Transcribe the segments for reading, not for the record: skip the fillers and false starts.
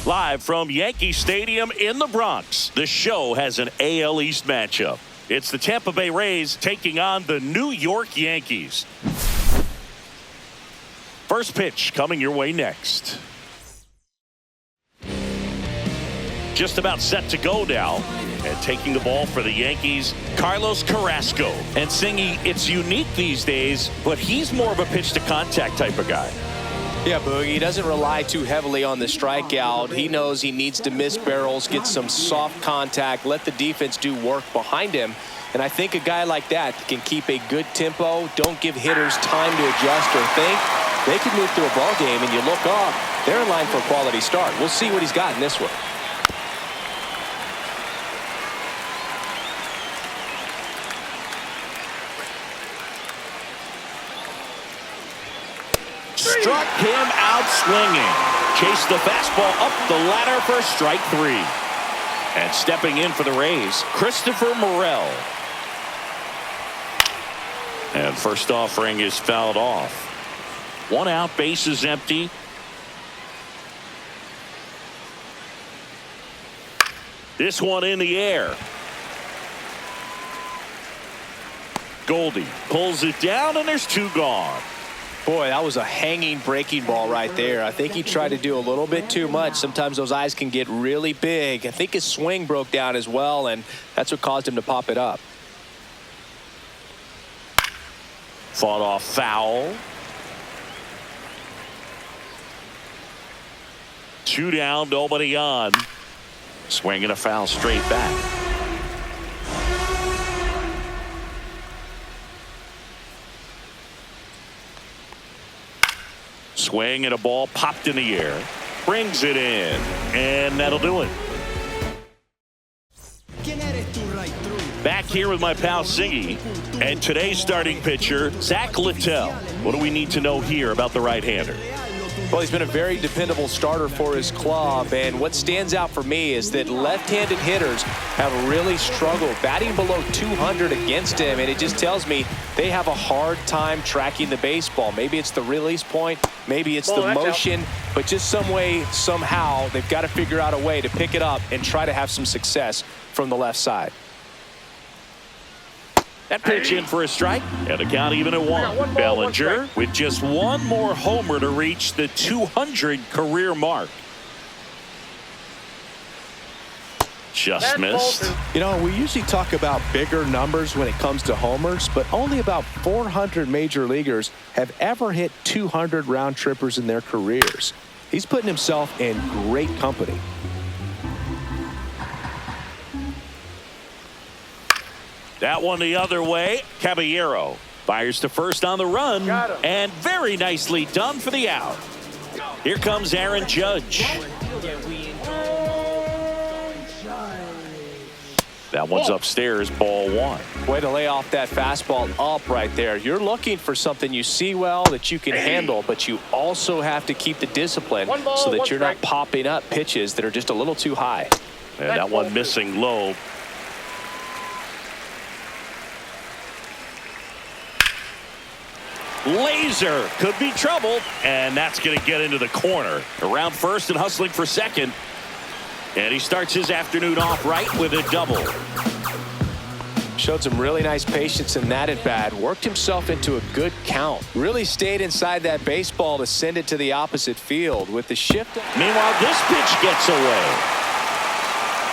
Live from Yankee Stadium in the Bronx, the show has an AL East matchup. It's the Tampa Bay Rays taking on the New York Yankees. First pitch coming your way next. Just about set to go now. And taking the ball for the Yankees, Carlos Carrasco. And Singy, it's unique these days, but he's more of a pitch-to-contact type of guy. Yeah, Boogie, he doesn't rely too heavily on the strikeout. He knows he needs to miss barrels, get some soft contact, let the defense do work behind him. And I think a guy like that can keep a good tempo, don't give hitters time to adjust or think. They can move through a ball game, and you look up, they're in line for a quality start. We'll see what he's got in this one. Struck him out swinging. Chased the fastball up the ladder for strike 3. And stepping in for the Rays, Christopher Morel. And first offering is fouled off. 1 out, bases empty. This one in the air. Goldie pulls it down, and there's 2 gone. Boy, that was a hanging breaking ball right there. I think he tried to do a little bit too much. Sometimes those eyes can get really big. I think his swing broke down as well, and that's what caused him to pop it up. Fought off foul. 2 down, nobody on. Swinging a foul straight back. Swing and a ball popped in the air. Brings it in. And that'll do it. Back here with my pal Singy. And today's starting pitcher, Zach Littell. What do we need to know here about the right-hander? Well, he's been a very dependable starter for his club, and what stands out for me is that left-handed hitters have really struggled batting below 200 against him, and it just tells me they have a hard time tracking the baseball. Maybe it's the release point, maybe it's the motion, but just some way, somehow, they've got to figure out a way to pick it up and try to have some success from the left side. That pitch in for a strike, and the count even at 1. Bellinger with just 1 more homer to reach the 200 career mark. Just missed. You know, we usually talk about bigger numbers when it comes to homers, but only about 400 major leaguers have ever hit 200 round trippers in their careers. He's putting himself in great company. That one the other way. Caballero fires to first on the run, and very nicely done for the out. Here comes Aaron Judge. That one's upstairs, ball 1. Way to lay off that fastball up right there. You're looking for something you see well that you can handle, but you also have to keep the discipline so that you're not popping up pitches that are just a little too high. And that one missing low. Laser could be trouble, and that's going to get into the corner. Around first and hustling for second. And he starts his afternoon off right with a double. Showed some really nice patience in that at bat. Worked himself into a good count. Really stayed inside that baseball to send it to the opposite field with the shift. Meanwhile, this pitch gets away.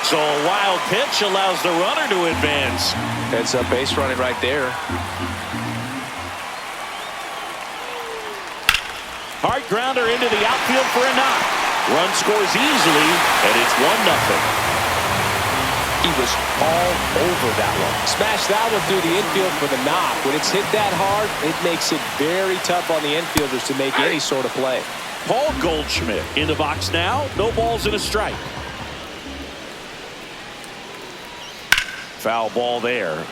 So a wild pitch allows the runner to advance. Heads up base running right there. Hard grounder into the outfield for a knock. Run scores easily, and it's 1-0. He was all over that one. Smashed that one through the infield for the knock. When it's hit that hard, it makes it very tough on the infielders to make any sort of play. Paul Goldschmidt in the box now. No balls and a strike. Foul ball there.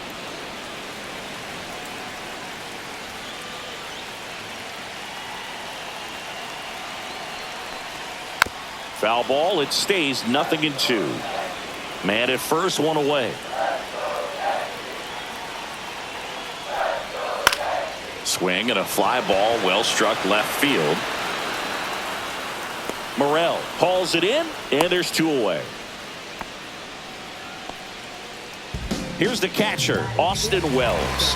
Foul ball, it stays 0-2. Man at first, 1 away. Swing and a fly ball, well struck left field. Morrell hauls it in, and there's 2 away. Here's the catcher, Austin Wells.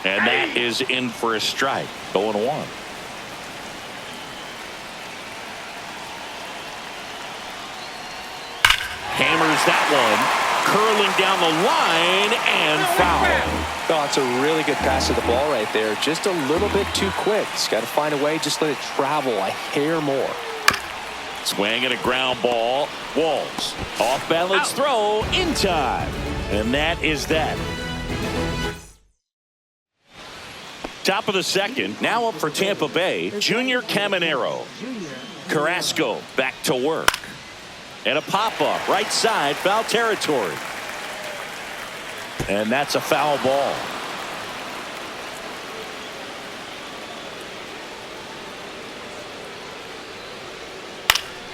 And that is in for a strike. 0-1. Hammers that one. Curling down the line and foul. Oh, it's a really good pass to the ball right there. Just a little bit too quick. He's got to find a way. Just let it travel a hair more. Swing and a ground ball. Walls. Off balance throw in time. And that is that. Top of the second. Now up for Tampa Bay. Junior Caminero. Carrasco back to work. And a pop-up, right side, foul territory. And that's a foul ball.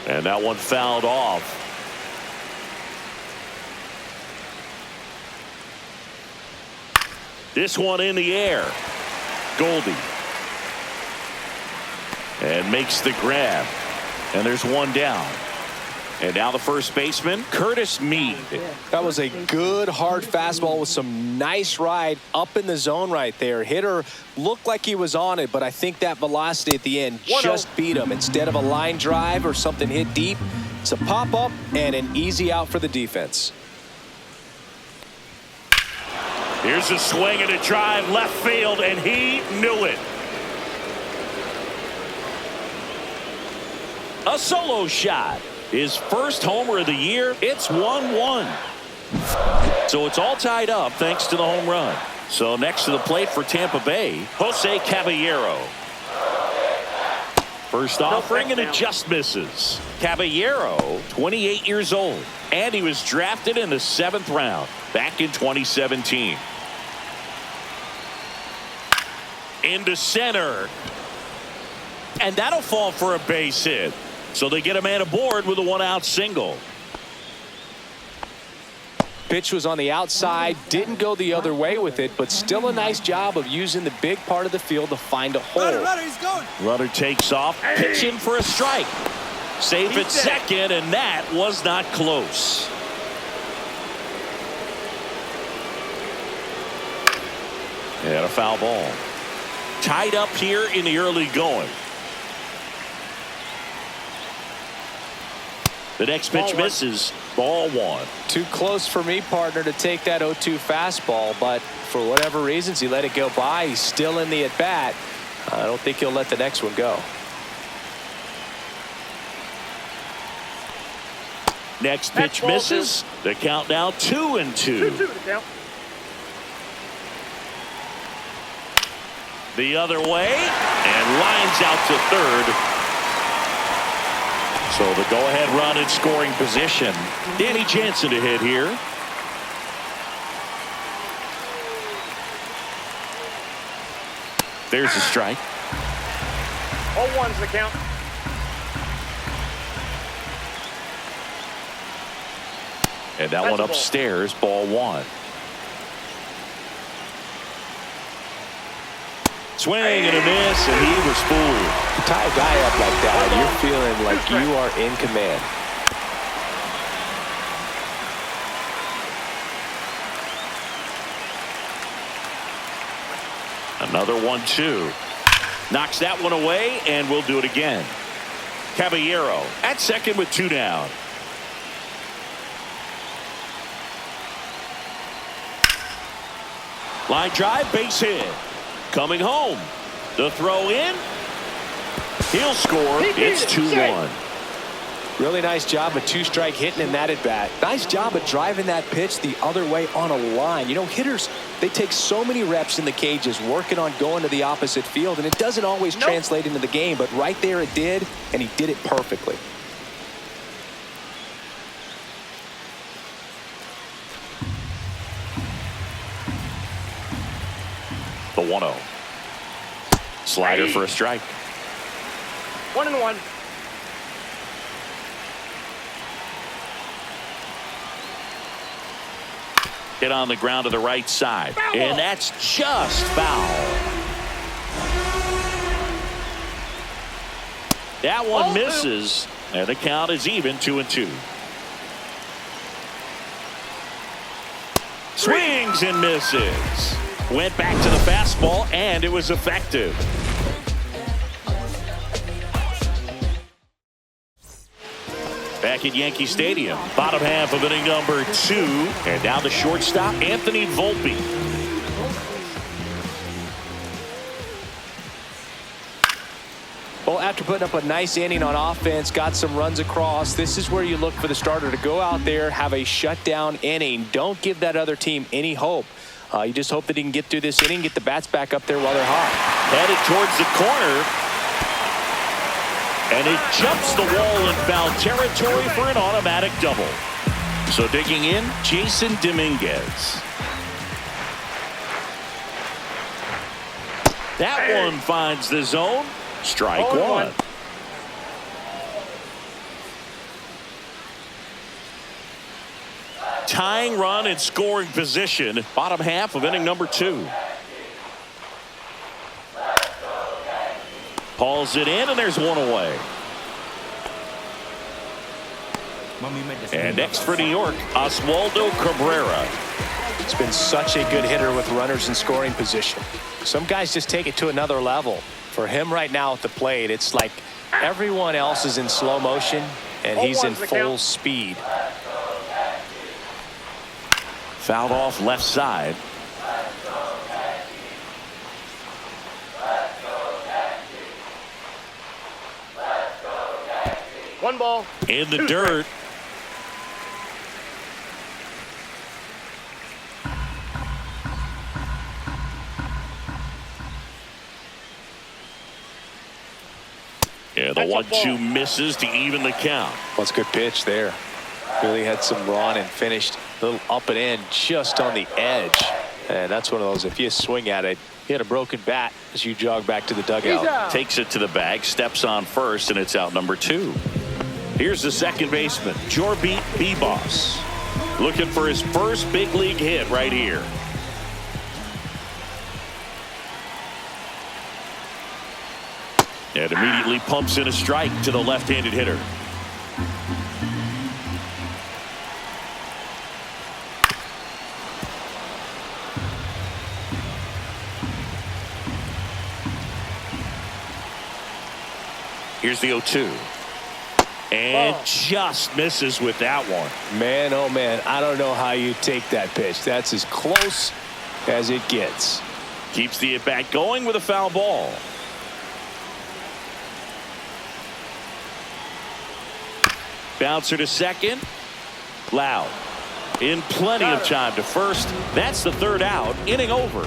And that one fouled off. This one in the air. Goldie. And makes the grab. And there's one down. And now the first baseman, Curtis Mead. That was a good hard fastball with some nice ride up in the zone right there. Hitter looked like he was on it, but I think that velocity at the end just beat him. Instead of a line drive or something hit deep, it's a pop up and an easy out for the defense. Here's a swing and a drive left field, and he knew it. A solo shot. His first homer of the year. It's 1-1. So it's all tied up thanks to the home run. So next to the plate for Tampa Bay, Jose Caballero. First offering and it just misses. Caballero, 28 years old, and he was drafted in the 7th round back in 2017. Into center. And that'll fall for a base hit. So they get a man aboard with a 1-out single. Pitch was on the outside, didn't go the other way with it, but still a nice job of using the big part of the field to find a hole. Runner, he's going. Runner takes off, pitch in for a strike. Safe at second, and that was not close. And a foul ball. Tied up here in the early going. The next pitch misses. Ball 1. Too close for me, partner, to take that 0-2 fastball, but for whatever reasons he let it go by. He's still in the at-bat. I don't think he'll let the next one go. Next pitch misses. The count now 2-2. 2-2 to count. The other way, and lines out to third. So the go-ahead run in scoring position. Danny Jansen to hit here. There's a strike. 0-1's the count. And that one upstairs, ball 1. Swing and a miss, and he was fooled. You tie a guy up like that, you're feeling like you are in command. Another 1-2. Knocks that one away, and we'll do it again. Caballero at second with 2 down. Line drive, base hit. Coming home. The throw in. He'll score. It's 2-1. Really nice job of 2-strike hitting in that at bat. Nice job of driving that pitch the other way on a line. You know, hitters, they take so many reps in the cages working on going to the opposite field, and it doesn't always translate into the game, but right there it did, and he did it perfectly. The 1-0. Slider for a strike. 1-1. Hit on the ground to the right side. And that's just foul. That one misses. And the count is even, 2-2. Swings and misses. Went back to the fastball, and it was effective. Back at Yankee Stadium, bottom half of inning number 2. And now the shortstop, Anthony Volpe. Well, after putting up a nice inning on offense, got some runs across, this is where you look for the starter to go out there, have a shutdown inning. Don't give that other team any hope. You just hope that he can get through this inning, get the bats back up there while they're hot. Headed towards the corner. And it jumps the wall in foul territory for an automatic double. So digging in, Jason Dominguez. That one finds the zone. Strike one. Tying run in scoring position. Bottom half of inning number 2. Hauls it in, and there's one away. And next for New York, Oswaldo Cabrera. It's been such a good hitter with runners in scoring position. Some guys just take it to another level. For him right now at the plate, it's like everyone else is in slow motion, and he's in full speed. Fouled off left side. One ball. In the dirt. Yeah, the 1-2 misses to even the count. Well, it's a good pitch there. Really had some run and finished a little up and in just on the edge. And that's one of those, if you swing at it, you hit a broken bat as you jog back to the dugout. Takes it to the bag, steps on first, and it's out number 2. Here's the second baseman, Jorby Bebos, looking for his first big league hit right here. And immediately pumps in a strike to the left-handed hitter. Here's the 0-2. And just misses with that one. Man, oh man, I don't know how you take that pitch. That's as close as it gets. Keeps the at-bat going with a foul ball. Bouncer to second. Loud. In plenty of time to first. That's the third out. Inning over.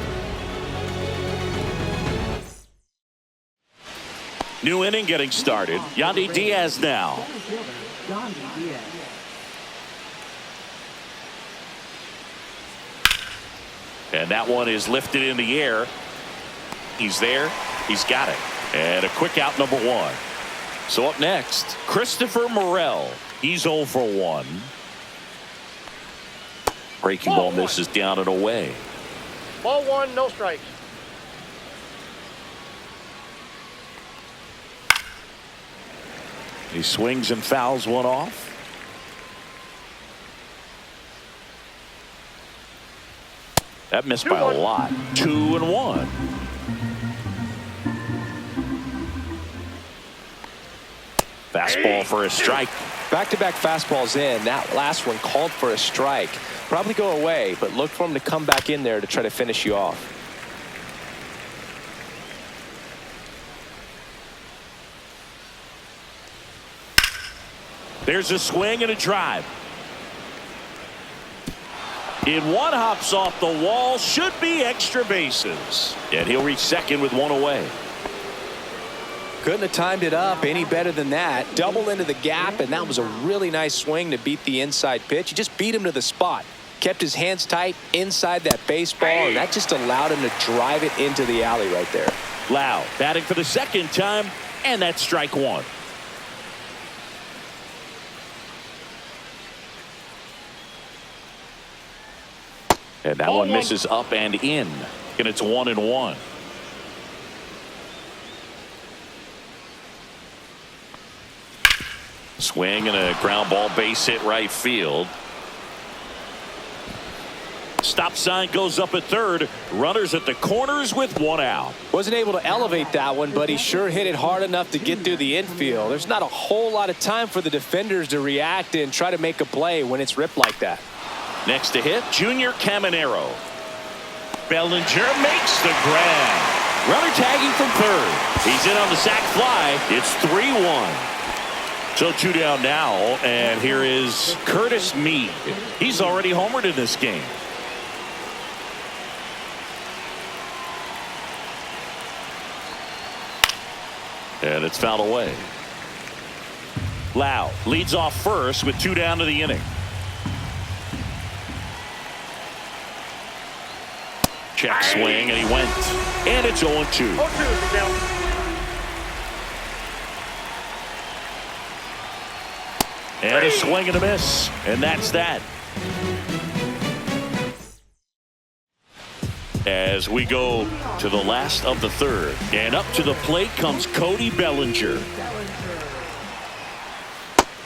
New inning getting started. Yandy Diaz now. And that one is lifted in the air. He's there. He's got it. And a quick out, number 1. So up next, Christopher Morel. He's 0 for 1. Breaking ball misses down and away. Ball 1, no strikes. He swings and fouls one off. That missed by a lot. 2-1. Fastball for a strike. Back-to-back fastballs in. That last one called for a strike. Probably go away, but look for him to come back in there to try to finish you off. There's a swing and a drive. In one, hops off the wall. Should be extra bases. And he'll reach second with one away. Couldn't have timed it up any better than that. Double into the gap, and that was a really nice swing to beat the inside pitch. He just beat him to the spot. Kept his hands tight inside that baseball, and that just allowed him to drive it into the alley right there. Lau batting for the second time, and that's strike 1. And that one misses up and in. And it's 1-1. Swing and a ground ball, base hit right field. Stop sign goes up at third. Runners at the corners with one out. Wasn't able to elevate that one, but he sure hit it hard enough to get through the infield. There's not a whole lot of time for the defenders to react and try to make a play when it's ripped like that. Next to hit, Junior Caminero. Bellinger makes the grab. Runner tagging from third. He's in on the sac fly. It's 3-1. So 2 down now, and here is Curtis Mead. He's already homered in this game. And it's fouled away. Lau leads off first with 2 down to the inning. Check swing, and he went. And it's 0-2. 0-2 down. And a swing and a miss. And that's that. As we go to the last of the third. And up to the plate comes Cody Bellinger.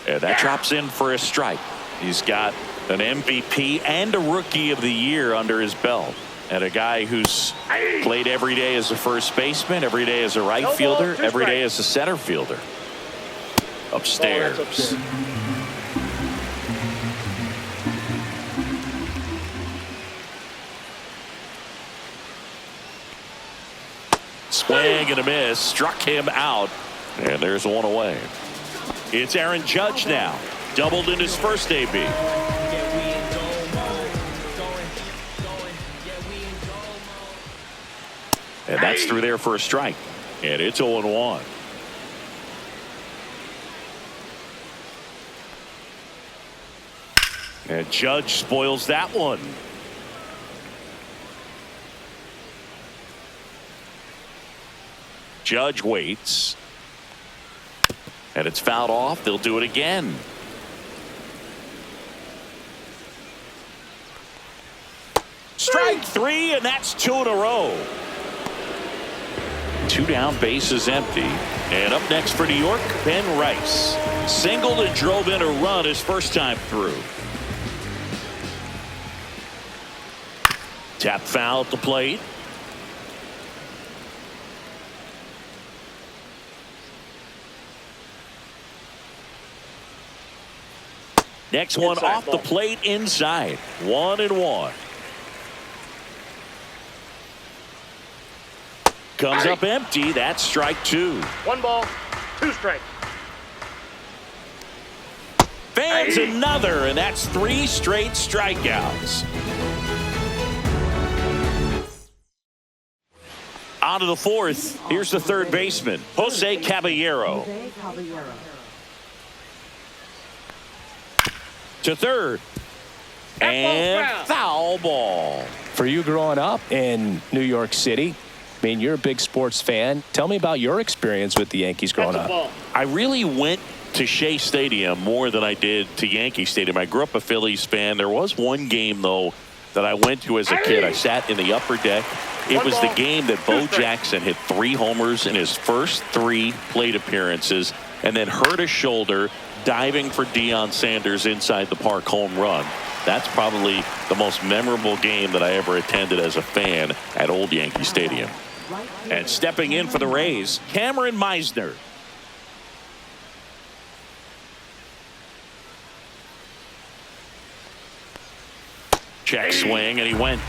And that drops in for a strike. He's got an MVP and a Rookie of the Year under his belt. And a guy who's played every day as a first baseman, every day as a right fielder, every day as a center fielder. Upstairs. Swing and a miss, struck him out, and there's one away. It's Aaron Judge now, doubled in his first AB. And that's through there for a strike, and it's 0-1. And Judge spoils that one. Judge waits. And it's fouled off. They'll do it again. Strike 3, and that's 2 in a row. 2 down, bases empty. And up next for New York, Ben Rice. Singled and drove in a run his first time through. Tap foul at the plate. Next one off the plate inside. 1-1. Comes up empty. That's strike 2. 1 ball, 2 strikes. Fans another, and that's 3 straight strikeouts. On to the fourth. Here's the third baseman, Jose Caballero. To third. And foul ball. For you growing up in New York City, I mean, you're a big sports fan. Tell me about your experience with the Yankees growing up. I really went to Shea Stadium more than I did to Yankee Stadium. I grew up a Phillies fan. There was one game, though, that I went to as a kid. I sat in the upper deck. It was the game that Bo Jackson hit 3 homers in his first 3 plate appearances and then hurt his shoulder diving for Deion Sanders inside the park home run. That's probably the most memorable game that I ever attended as a fan at Old Yankee Stadium. And stepping in for the Rays, Cameron Meisner. Check swing, and he went.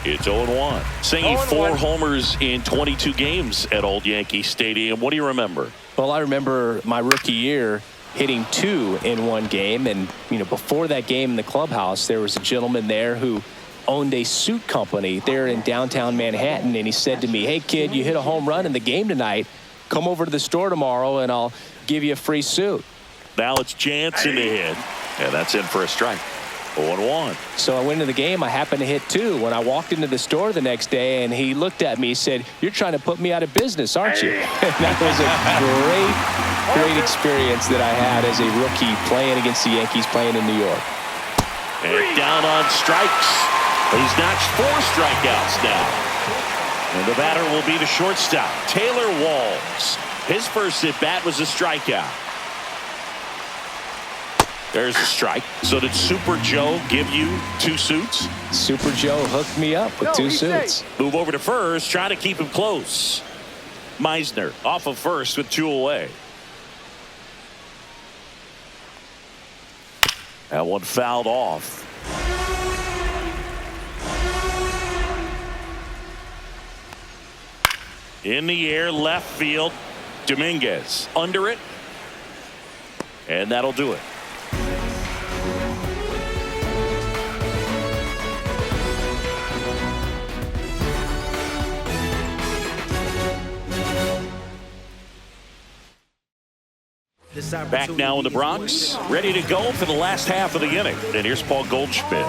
It's 0-1. Singing 4 homers in 22 games at Old Yankee Stadium. What do you remember? Well, I remember my rookie year hitting 2 in one game. And, you know, before that game in the clubhouse, there was a gentleman there who owned a suit company there in downtown Manhattan. And he said to me, hey, kid, you hit a home run in the game tonight. Come over to the store tomorrow and I'll give you a free suit. Now it's Jansen to hit. And that's in for a strike. 0-1. So I went into the game. I happened to hit 2. When I walked into the store the next day and he looked at me, he said, you're trying to put me out of business, aren't you? That was a great experience that I had as a rookie playing against the Yankees, playing in New York. And down on strikes. He's notched 4 strikeouts now. And the batter will be the shortstop, Taylor Walls. His first at-bat was a strikeout. There's a strike. So did Super Joe give you 2 suits? Super Joe hooked me up with 2 suits. Move over to first, try to keep him close. Meisner off of first with 2 away. That one fouled off. In the air, left field. Dominguez under it. And that'll do it. Back now in the Bronx, ready to go for the last half of the inning. And here's Paul Goldschmidt.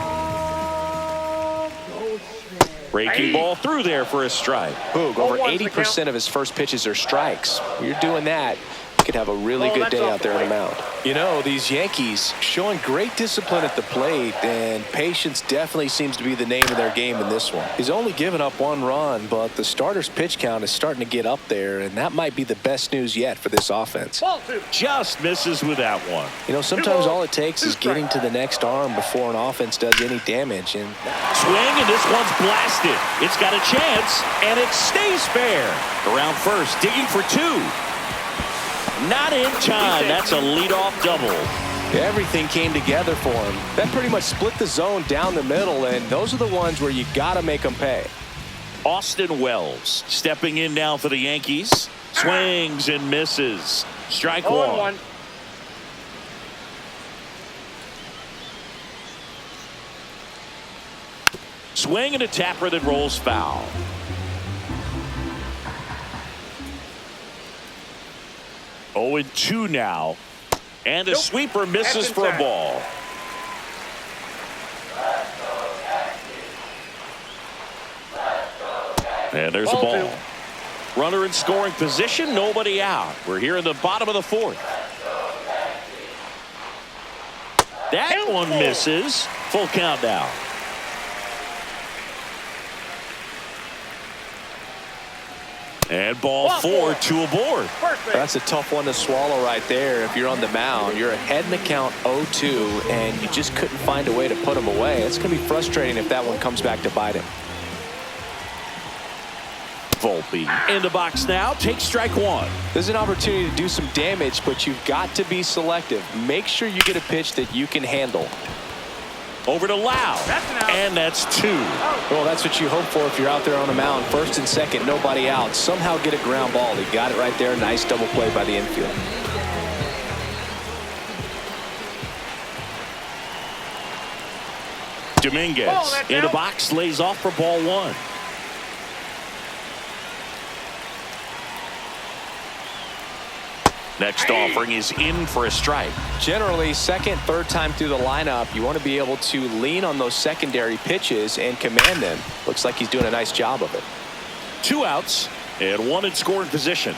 Breaking ball through there for a strike. Boog, over 80% of his first pitches are strikes. When you're doing that, you could have a really good day out there on the mound. You know, these Yankees showing great discipline at the plate, and patience definitely seems to be the name of their game in this one. He's only given up 1 run, but the starter's pitch count is starting to get up there, and that might be the best news yet for this offense. Just misses with that one. You know, sometimes all it takes is getting to the next arm before an offense does any damage. And swing, and this one's blasted. It's got a chance, and it stays fair. Around first, digging for 2. Not in time. That's a leadoff double. Everything came together for him. That pretty much split the zone down the middle, and those are the ones where you got to make them pay. Austin Wells stepping in now for the Yankees. Swings and misses. Strike 1. Swing and a tapper that rolls foul. Oh, and 2 now. And the sweeper misses for a ball. And there's a ball. Runner in scoring position, nobody out. We're here in the bottom of the 4th. That one misses. Full count now. And ball 4, 2 aboard. That's a tough one to swallow right there. If you're on the mound, you're ahead in the count 0-2, and you just couldn't find a way to put him away. It's going to be frustrating if that one comes back to bite him. Volpe in the box now. Takes strike 1. There's an opportunity to do some damage, but you've got to be selective. Make sure you get a pitch that you can handle. Over to Lau, and that's 2. Well, that's what you hope for if you're out there on the mound. First and second, nobody out. Somehow get a ground ball. He got it right there. Nice double play by the infield. Dominguez in the box, lays off for ball 1. Next offering is in for a strike. Generally, second, third time through the lineup, you want to be able to lean on those secondary pitches and command them. Looks like he's doing a nice job of it. 2 outs and 1 in scoring position.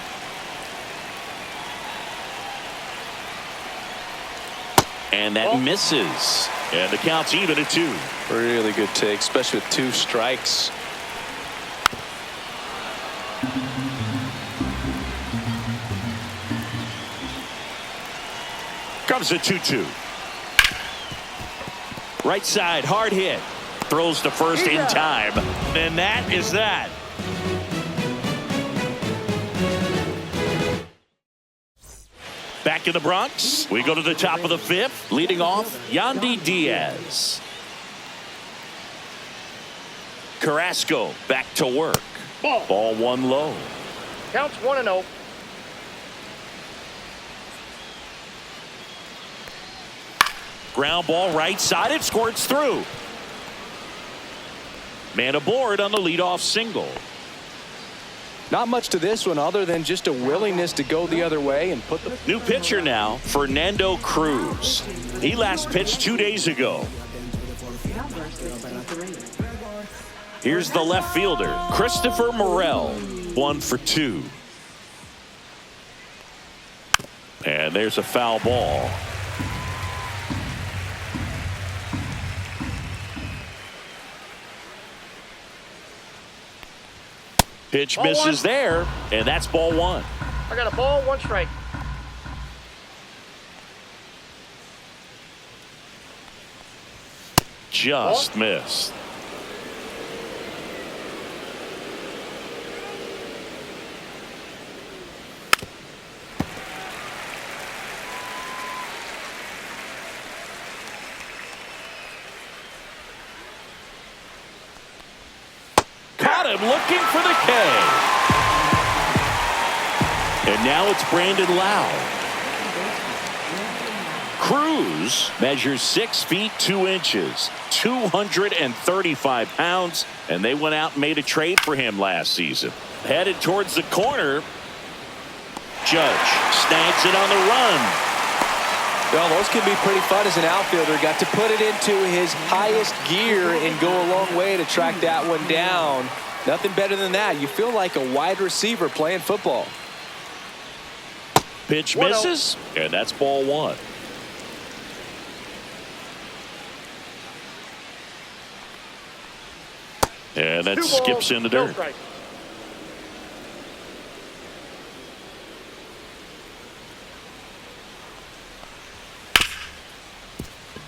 And that misses. And the count's even at 2. Really good take, especially with 2 strikes. Comes a 2-2. Right side, hard hit. Throws to first in time. And that is that. Back in the Bronx, we go to the top of the 5th. Leading off, Yandy Diaz. Carrasco back to work. Ball 1 low. Counts 1-0. Ground ball right side. It squirts through. Man aboard on the leadoff single. Not much to this one other than just a willingness to go the other way and put the new pitcher now, Fernando Cruz. He last pitched 2 days ago. Here's the left fielder, Christopher Morel, 1 for 2. And there's a foul ball. Pitch Ball misses one. there, and that's ball one. I got a ball, 1 strike. Just missed. Caught him looking for the K. And now it's Brandon Lau. Cruz measures 6 feet 2 inches, 235 pounds, and they went out and made a trade for him last season. Headed towards the corner. Judge snags it on the run. Well, those can be pretty fun as an outfielder. Got to put it into his highest gear and go a long way to track that one down. Nothing better than that. You feel like a wide receiver playing football. Pitch misses, and that's ball one. And that skips in the dirt.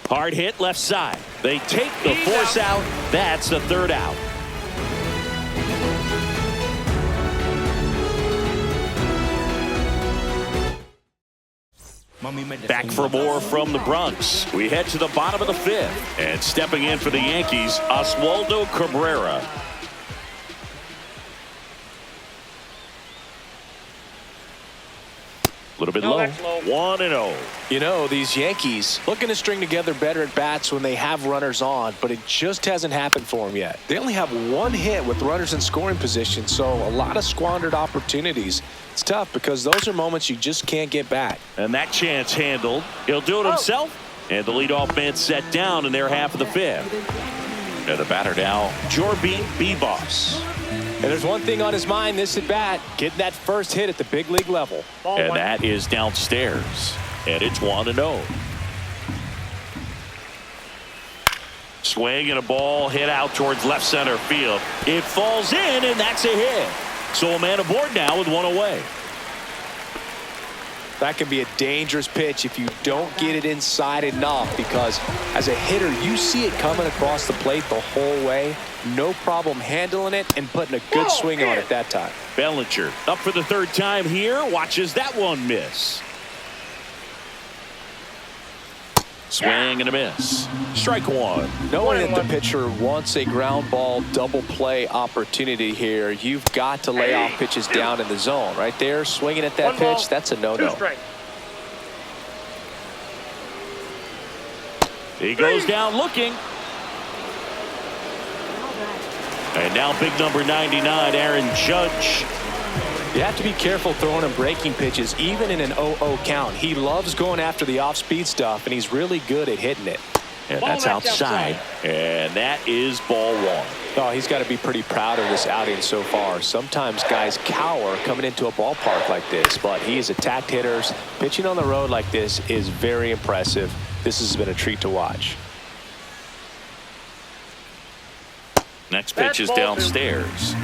Hard hit left side. They take the force out. That's the third out. Back for more from the Bronx. We head to the bottom of the fifth. And stepping in for the Yankees, Oswaldo Cabrera. A little bit low. 1-0. You know, these Yankees looking to string together better at bats when they have runners on, but it just hasn't happened for them yet. They only have 1 hit with runners in scoring position, so a lot of squandered opportunities. It's tough because those are moments you just can't get back. And that chance handled. He'll do it himself. And the leadoff man set down in their half of the fifth. And the batter now, Jorby Bebos. And there's one thing on his mind this at bat, getting that first hit at the big league level. And that is downstairs. And it's 1-0. Swing and a ball hit out towards left center field. It falls in, and that's a hit. So a man aboard now with 1 away. That can be a dangerous pitch if you don't get it inside enough, because as a hitter, you see it coming across the plate the whole way. No problem handling it and putting a good swing on it that time. Bellinger up for the 3rd time here. Watches that one miss. Swing and a miss. Strike one. Knowing that the pitcher wants a ground ball double play opportunity here, you've got to lay off pitches down in the zone. Right there, swinging at that pitch, that's a no-no. He goes down looking. And now big number 99, Aaron Judge. You have to be careful throwing him breaking pitches, even in an 0-0 count. He loves going after the off-speed stuff, and he's really good at hitting it. And that's outside. And that is ball one. Oh, he's got to be pretty proud of this outing so far. Sometimes guys cower coming into a ballpark like this, but he has attacked hitters. Pitching on the road like this is very impressive. This has been a treat to watch. Next pitch is downstairs.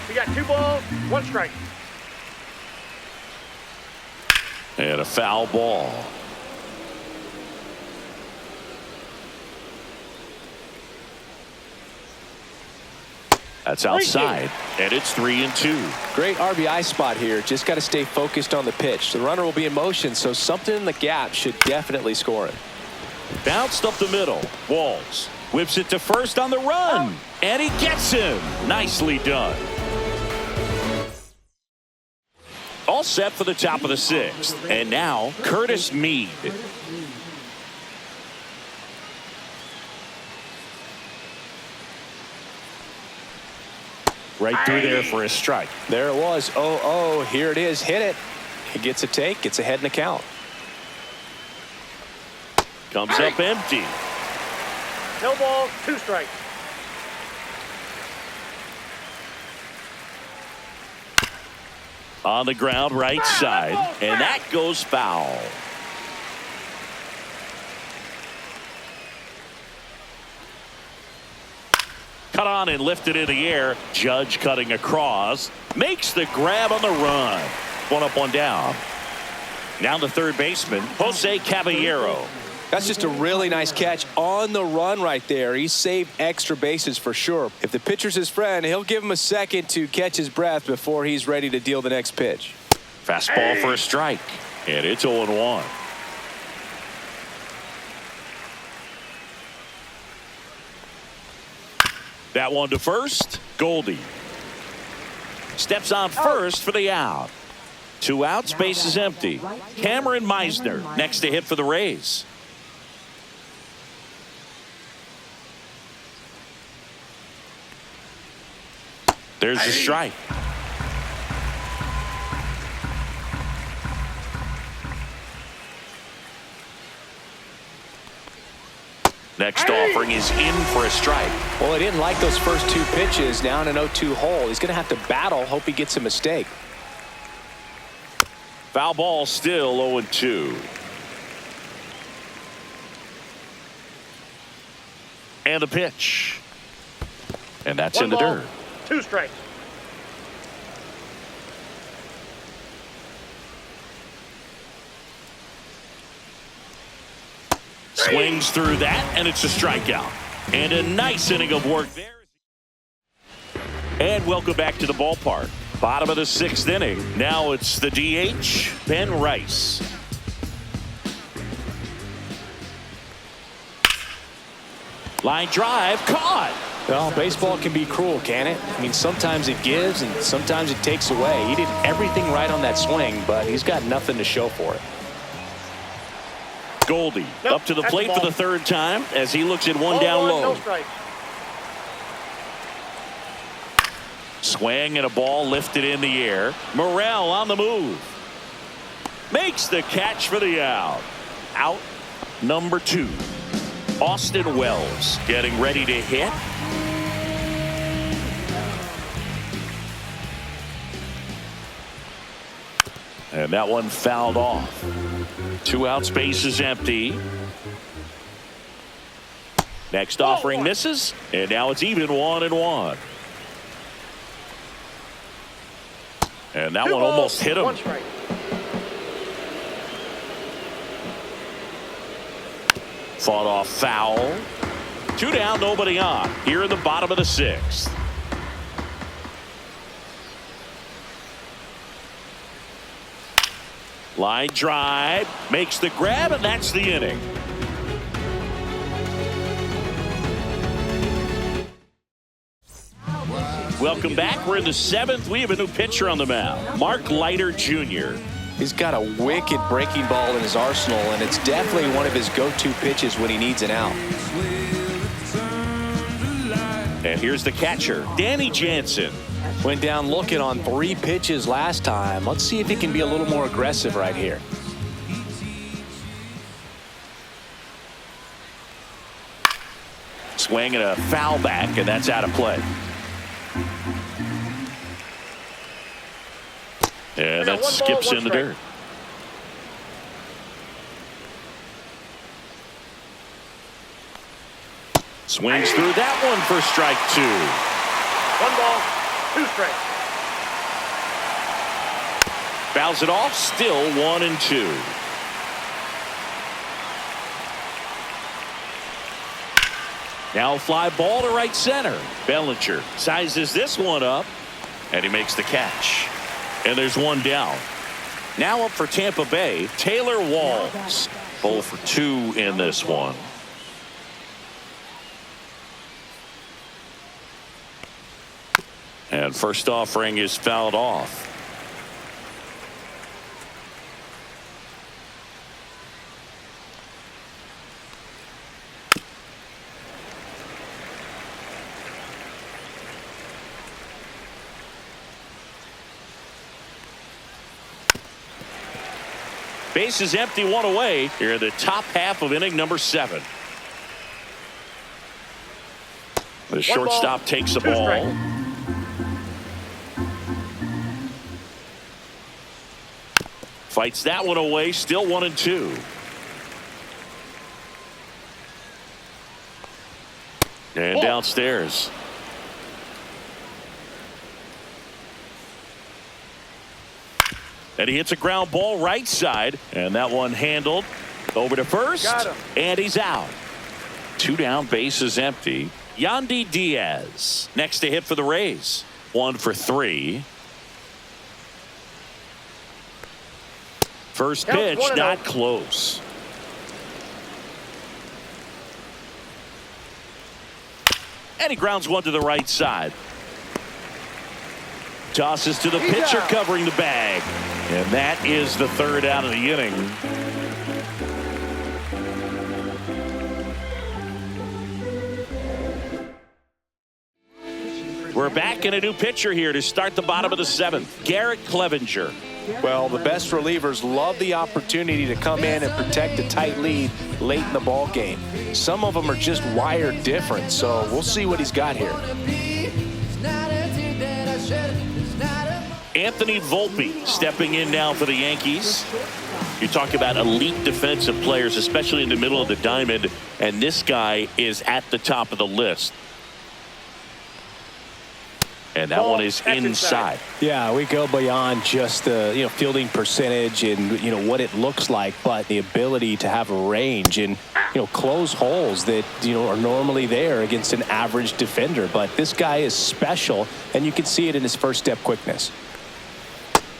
We got 2 balls, 1 strike. And a foul ball. That's outside, and it's 3-2. Great RBI spot here. Just got to stay focused on the pitch. The runner will be in motion, so something in the gap should definitely score it. Bounced up the middle. Walls whips it to first on the run, and he gets him. Nicely done. All set for the top of the 6th, and now Curtis Mead. Right through there for a strike. There it was. 0-0. Here it is. Hit it. He gets a take. Gets ahead in the count. Comes up empty. No balls, 2 strikes. On the ground, right side, and that goes foul. cut on and lifted in the air. Judge cutting across. Makes the grab on the run. One up, one down. Now the third baseman, Jose Caballero. That's just a really nice catch on the run right there. He saved extra bases for sure. If the pitcher's his friend, he'll give him a second to catch his breath before he's ready to deal the next pitch. Fastball for a strike. And it's 0-1. That one to first. Goldie steps on first for the out. 2 outs, base is empty. Cameron Meisner next to hit for the Rays. There's a strike. Next offering is in for a strike. Well, he didn't like those first 2 pitches. Now in an 0-2 hole. He's going to have to battle. Hope he gets a mistake. Foul ball, still 0-2. And the pitch. And that's in the dirt. 2 strikes. Swings through that, and it's a strikeout. And a nice inning of work there. And welcome back to the ballpark. Bottom of the 6th inning. Now it's the DH, Ben Rice. Line drive, caught. Well, baseball can be cruel, can it? I mean, sometimes it gives and sometimes it takes away. He did everything right on that swing, but he's got nothing to show for it. Goldie up to the plate for the 3rd time as he looks at one down low. No strike. Swing and a ball lifted in the air. Morrell on the move. Makes the catch for the out. Out number 2. Austin Wells getting ready to hit. And that one fouled off. 2 outs, base is empty. Next offering misses, and now it's even 1-1. And that one almost hit him. 1 strike. Fought off foul. 2 down, nobody on. Here in the bottom of the 6th. Line drive, makes the grab, and that's the inning. Welcome back. We're in the 7th. We have a new pitcher on the mound, Mark Leiter Jr. He's got a wicked breaking ball in his arsenal, and it's definitely one of his go-to pitches when he needs an out. And here's the catcher, Danny Jansen. Went down looking on 3 pitches last time. Let's see if he can be a little more aggressive right here. Swing and a foul back, and that's out of play. And that skips in the dirt. Swings through that one for strike 2. 1 ball, 2 strikes. Fouls it off, still 1-2. Now fly ball to right center. Bellinger sizes this one up, and he makes the catch. And there's 1 down. Now up for Tampa Bay, Taylor Walls. 0 for 2 in this one. And first offering is fouled off. Base is empty, 1 away here in the top half of inning number 7. The shortstop takes the ball. Fights that one away, still 1-2. And downstairs. And he hits a ground ball right side. And that one handled over to first. And he's out. 2 down, bases empty. Yandy Diaz next to hit for the Rays. 1 for 3. First pitch not close. And he grounds one to the right side. Tosses to the pitcher covering the bag. And that is the 3rd out of the inning. We're back in a new pitcher here to start the bottom of the 7th. Garrett Clevenger. Well, the best relievers love the opportunity to come in and protect a tight lead late in the ball game. Some of them are just wired different, so we'll see what he's got here. Anthony Volpe stepping in now for the Yankees. You talk about elite defensive players, especially in the middle of the diamond, and this guy is at the top of the list. And that one is inside. Yeah, we go beyond just the fielding percentage and what it looks like, but the ability to have a range and close holes that are normally there against an average defender. But this guy is special, and you can see it in his first step quickness.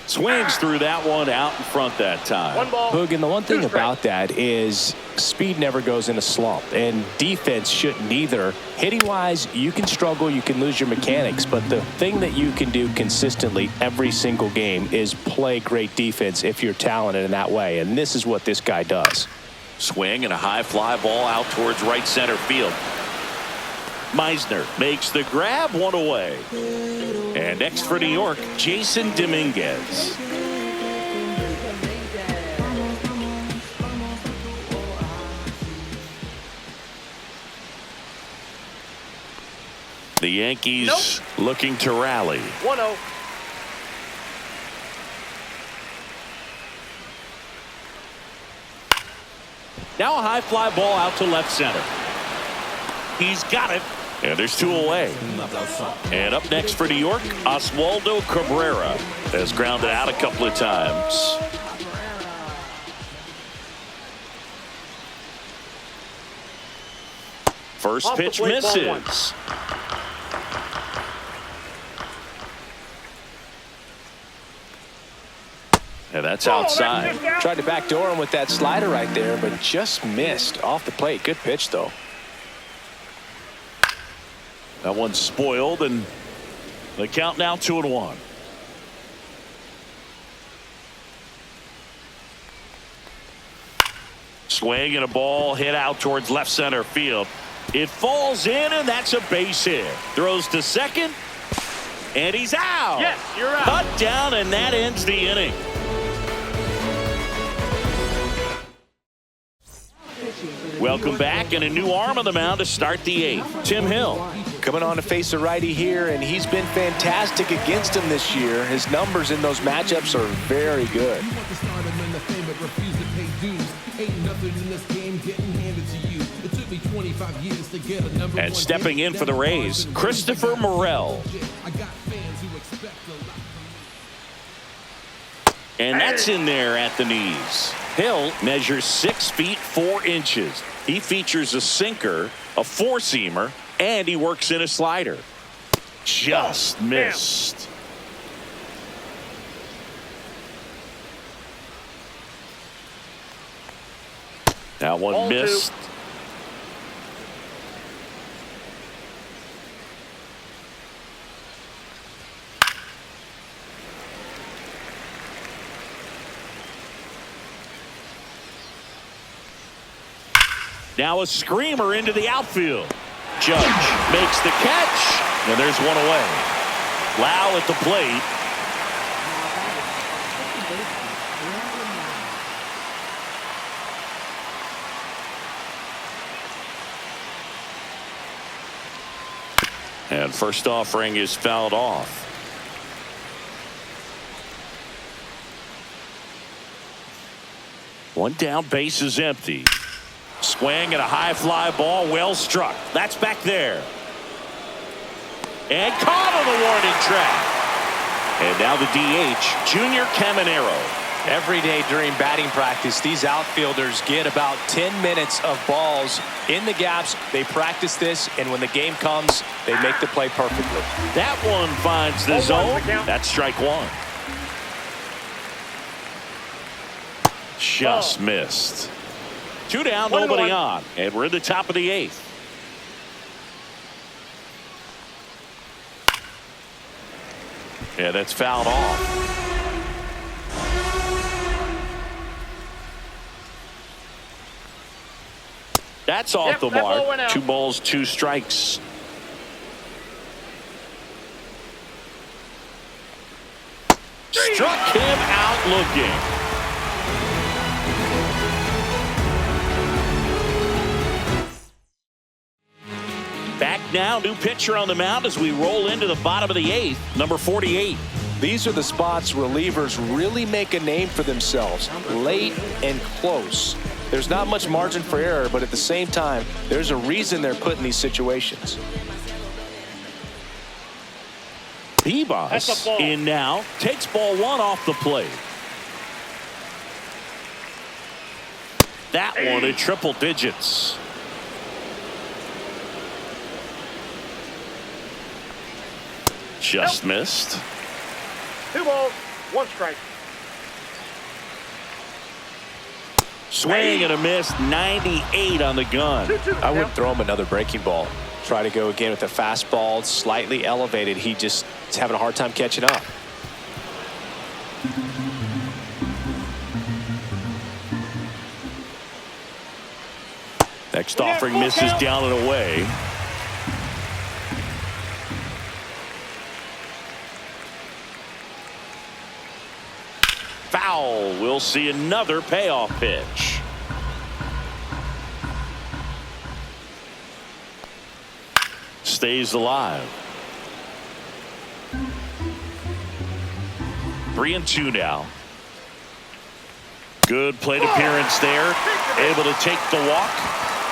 Swings through that one out in front that time. Hoog, and the one thing about that is speed never goes in a slump, and defense shouldn't either. Hitting wise, you can struggle, you can lose your mechanics, but the thing that you can do consistently every single game is play great defense if you're talented in that way, and this is what this guy does. Swing and a high fly ball out towards right center field. Meisner makes the grab, 1 away. And next for New York, Jason Dominguez. The Yankees looking to rally. 1-0. Now a high fly ball out to left center. He's got it. And there's 2 away. And up next for New York, Oswaldo Cabrera has grounded out a couple of times. First pitch misses. And that's outside. Tried to backdoor him with that slider right there, but just missed off the plate. Good pitch, though. That one's spoiled, and the count now 2-1. Swing and a ball hit out towards left center field. It falls in, and that's a base hit. Throws to second, and he's out. Yes, you're out. Cut down, and that ends the inning. Welcome back, and a new arm on the mound to start the 8th. Tim Hill. Coming on to face a righty here, and he's been fantastic against him this year. His numbers in those matchups are very good. And stepping in for the Rays, Christopher Morel. And that's in there at the knees. Hill measures 6 feet 4 inches. He features a sinker, a 4-seamer, and he works in a slider. Just missed. That one missed. Now a screamer into the outfield. Judge makes the catch, and there's 1 away. Lau at the plate. And first offering is fouled off. One down, base is empty. Swing and a high fly ball, well struck. That's back there. And caught on the warning track. And now the DH, Junior Caminero. Every day during batting practice, these outfielders get about 10 minutes of balls in the gaps. They practice this, and when the game comes, they make the play perfectly. That one finds the zone. That's strike one. Just missed. 2 down, nobody on. And we're in the top of the 8th. Yeah, that's fouled off. That's off the mark. 2 balls, 2 strikes. Struck him out looking. Back now, new pitcher on the mound as we roll into the bottom of the 8th, number 48. These are the spots relievers really make a name for themselves, late and close. There's not much margin for error, but at the same time, there's a reason they're put in these situations. Bebas in now, takes ball 1 off the plate. That one in triple digits. Just missed. 2 balls, 1 strike. Swing and a miss, 98 on the gun. I wouldn't throw him another breaking ball. Try to go again with the fastball, slightly elevated. He just is having a hard time catching up. Next offering misses down and away. Foul. We'll see another payoff pitch. Stays alive. 3-2 now. Good plate appearance there. Able to take the walk.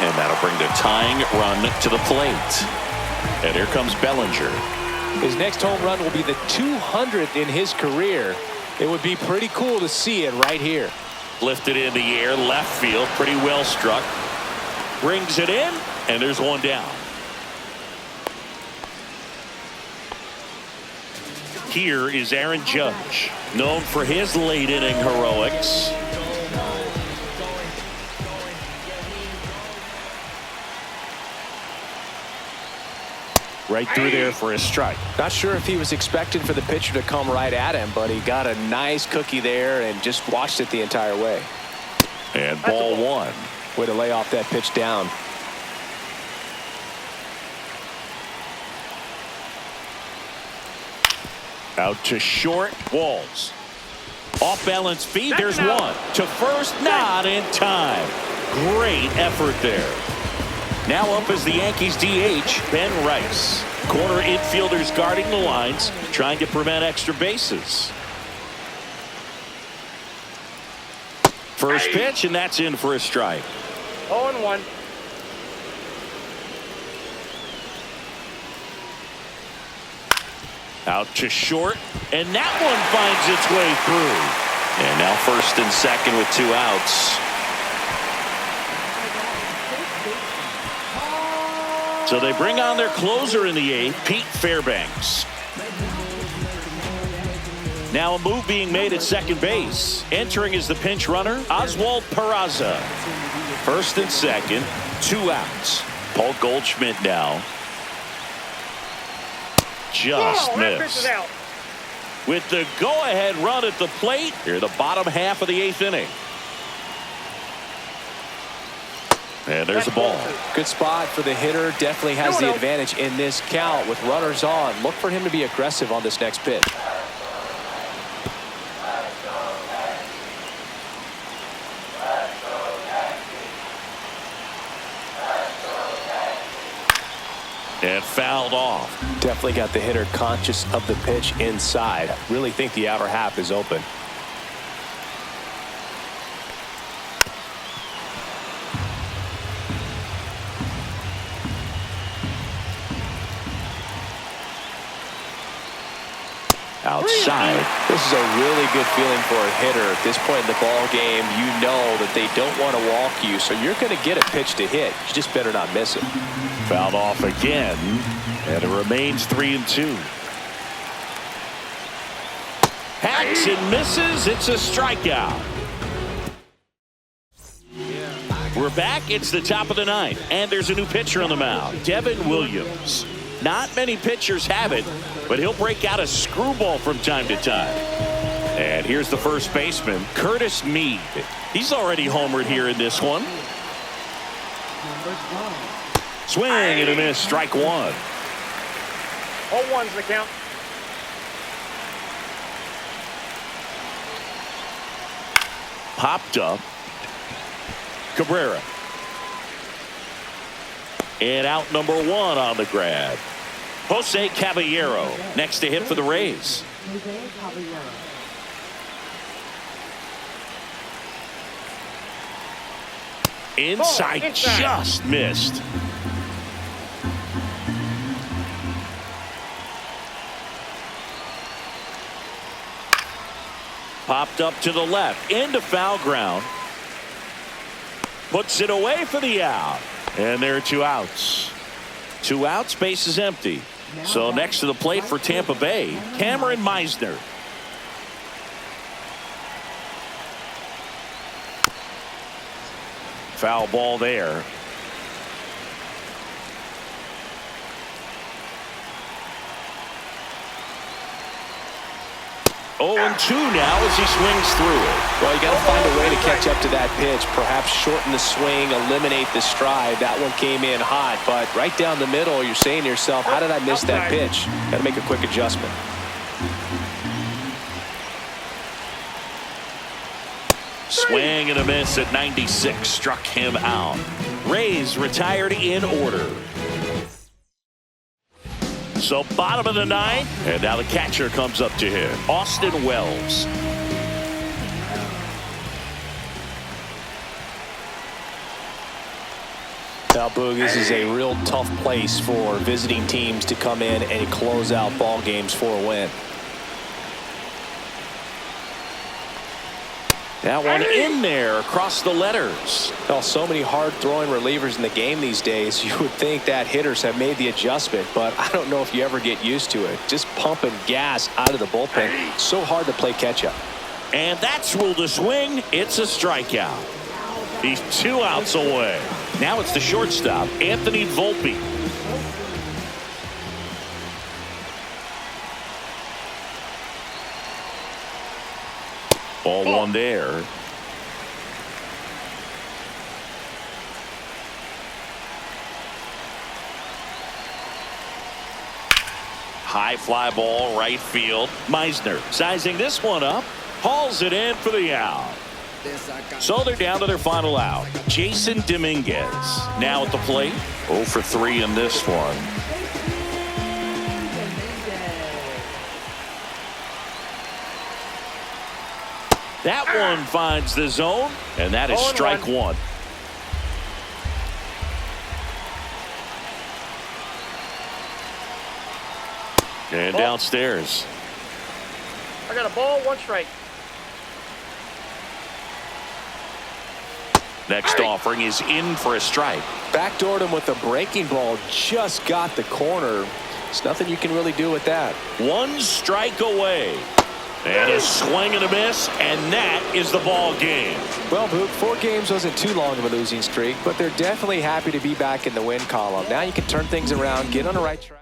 And that'll bring the tying run to the plate. And here comes Bellinger. His next home run will be the 200th in his career. It would be pretty cool to see it right here. Lifted in the air, left field, pretty well struck. Brings it in, and there's 1 down. Here is Aaron Judge, known for his late inning heroics. Right through there for a strike. Not sure if he was expecting for the pitcher to come right at him, but he got a nice cookie there and just watched it the entire way. And ball 1. Way to lay off that pitch down. Out to short. Walls. Off balance feed. There's 1. To first. Not in time. Great effort there. Now up is the Yankees DH, Ben Rice. Corner infielders guarding the lines, trying to prevent extra bases. First pitch, and that's in for a strike. 0-1. Out to short, and that one finds its way through. And now first and second with 2 outs. So they bring on their closer in the 8th, Pete Fairbanks. Now a move being made at second base. Entering is the pinch runner, Oswald Peraza. First and second, 2 outs. Paul Goldschmidt now. Just missed. With the go-ahead run at the plate, here the bottom half of the 8th inning. And there's a ball. Good spot for the hitter. Definitely has the advantage in this count with runners on. Look for him to be aggressive on this next pitch. And fouled off. Definitely got the hitter conscious of the pitch inside. Really think the outer half is open. outside. This is a really good feeling for a hitter. At this point in the ball game, you know that they don't want to walk you, so you're going to get a pitch to hit. You just better not miss it. Fouled off again, and it remains 3-2. Hacks and misses. It's a strikeout. We're back. It's the top of the ninth, and there's a new pitcher on the mound, Devin Williams. Not many pitchers have it, but he'll break out a screwball from time to time. And here's the first baseman, Curtis Mead. He's already homered here in this one. Swing and a miss, strike one. 0-1's the count. Popped up. Cabrera. And out number one on the grab. Jose Caballero next to hit for the Rays. Inside, just missed. Popped up to the left into foul ground. Puts it away for the out. And there are 2 outs. 2 outs, base is empty. So next to the plate for Tampa Bay, Cameron Meisner. Foul ball there. 0-2 now as he swings through it. Well, you got to find a way to catch up to that pitch. Perhaps shorten the swing, eliminate the stride. That one came in hot, but right down the middle, you're saying to yourself, how did I miss that pitch? Got to make a quick adjustment. Swing and a miss at 96. Struck him out. Rays retired in order. So bottom of the ninth, and now the catcher comes up to hit, Austin Wells. Now, Boog, this is a real tough place for visiting teams to come in and close out ball games for a win. That one in there across the letters. Well, so many hard-throwing relievers in the game these days, you would think that hitters have made the adjustment, but I don't know if you ever get used to it. Just pumping gas out of the bullpen. So hard to play catch-up. And that's ruled a swing. It's a strikeout. He's 2 outs away. Now it's the shortstop, Anthony Volpe. Ball one there. High fly ball, right field. Meisner sizing this one up. Hauls it in for the out. So they're down to their final out. Jason Dominguez now at the plate. 0 for 3 in this one. That one finds the zone, and that is strike one. And downstairs. I got a ball, 1 strike. Next offering is in for a strike. Backdoored him with a breaking ball. Just got the corner. There's nothing you can really do with that. 1 strike away. And a swing and a miss, and that is the ball game. Well, Boog, 4 games wasn't too long of a losing streak, but they're definitely happy to be back in the win column. Now you can turn things around, get on the right track.